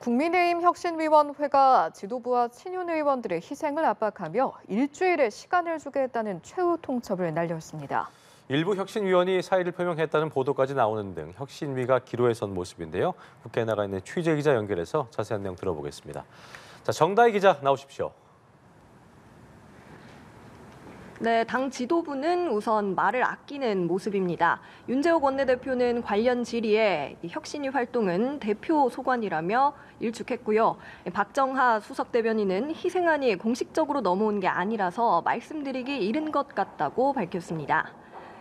국민의힘 혁신위원회가 지도부와 친윤의원들의 희생을 압박하며 일주일의 시간을 주겠다는 최후 통첩을 날렸습니다. 일부 혁신위원이 사의를 표명했다는 보도까지 나오는 등 혁신위가 기로에 선 모습인데요. 국회에 나가 있는 취재 기자 연결해서 자세한 내용 들어보겠습니다. 자, 정다희 기자 나오십시오. 네, 당 지도부는 우선 말을 아끼는 모습입니다. 윤재욱 원내대표는 관련 질의에 혁신위 활동은 대표 소관이라며 일축했고요. 박정하 수석대변인은 희생안이 공식적으로 넘어온 게 아니라서 말씀드리기 이른 것 같다고 밝혔습니다.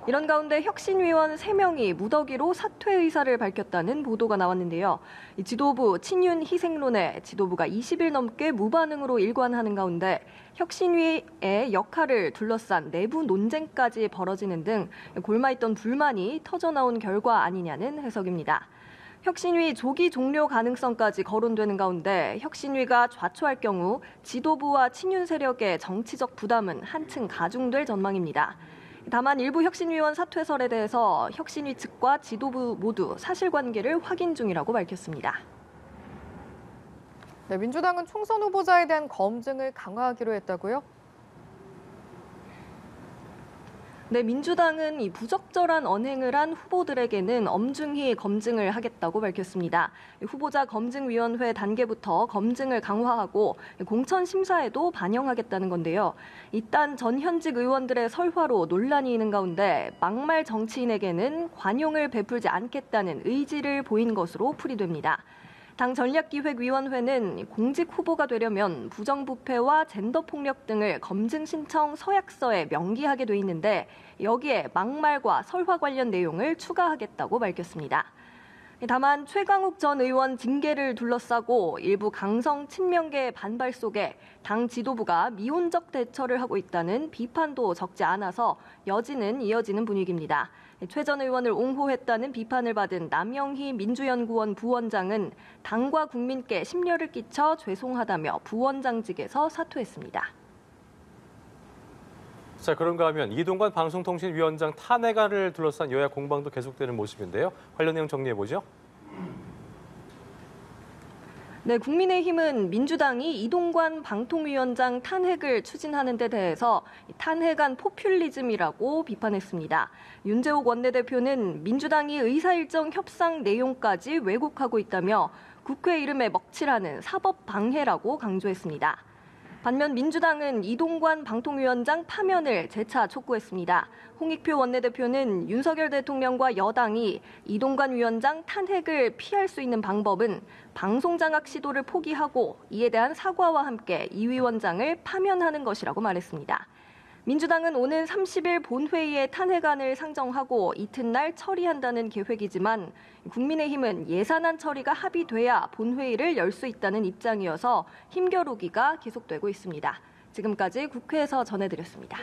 이런 가운데 혁신위원 3명이 무더기로 사퇴 의사를 밝혔다는 보도가 나왔는데요. 지도부 친윤 희생론에 지도부가 20일 넘게 무반응으로 일관하는 가운데 혁신위의 역할을 둘러싼 내부 논쟁까지 벌어지는 등 골마있던 불만이 터져나온 결과 아니냐는 해석입니다. 혁신위 조기 종료 가능성까지 거론되는 가운데 혁신위가 좌초할 경우 지도부와 친윤 세력의 정치적 부담은 한층 가중될 전망입니다. 다만 일부 혁신위원 사퇴설에 대해서 혁신위 측과 지도부 모두 사실관계를 확인 중이라고 밝혔습니다. 네, 민주당은 총선 후보자에 대한 검증을 강화하기로 했다고요? 네, 민주당은 이 부적절한 언행을 한 후보들에게는 엄중히 검증을 하겠다고 밝혔습니다. 후보자 검증위원회 단계부터 검증을 강화하고 공천 심사에도 반영하겠다는 건데요. 이딴 전 현직 의원들의 설화로 논란이 있는 가운데 막말 정치인에게는 관용을 베풀지 않겠다는 의지를 보인 것으로 풀이됩니다. 당 전략기획위원회는 공직 후보가 되려면 부정부패와 젠더폭력 등을 검증 신청 서약서에 명기하게 돼 있는데 여기에 막말과 설화 관련 내용을 추가하겠다고 밝혔습니다. 다만 최강욱 전 의원 징계를 둘러싸고 일부 강성 친명계의 반발 속에 당 지도부가 미온적 대처를 하고 있다는 비판도 적지 않아서 여지는 이어지는 분위기입니다. 최 전 의원을 옹호했다는 비판을 받은 남영희 민주연구원 부원장은 당과 국민께 심려를 끼쳐 죄송하다며 부원장직에서 사퇴했습니다. 자, 그런가 하면 이동관 방송통신위원장 탄핵안을 둘러싼 여야 공방도 계속되는 모습인데요. 관련 내용 정리해보죠. 네, 국민의힘은 민주당이 이동관 방통위원장 탄핵을 추진하는 데 대해서 탄핵안 포퓰리즘이라고 비판했습니다. 윤재욱 원내대표는 민주당이 의사일정 협상 내용까지 왜곡하고 있다며 국회 이름에 먹칠하는 사법 방해라고 강조했습니다. 반면 민주당은 이동관 방통위원장 파면을 재차 촉구했습니다. 홍익표 원내대표는 윤석열 대통령과 여당이 이동관 위원장 탄핵을 피할 수 있는 방법은 방송장악 시도를 포기하고 이에 대한 사과와 함께 이 위원장을 파면하는 것이라고 말했습니다. 민주당은 오는 30일 본회의에 탄핵안을 상정하고 이튿날 처리한다는 계획이지만 국민의힘은 예산안 처리가 합의돼야 본회의를 열 수 있다는 입장이어서 힘겨루기가 계속되고 있습니다. 지금까지 국회에서 전해드렸습니다.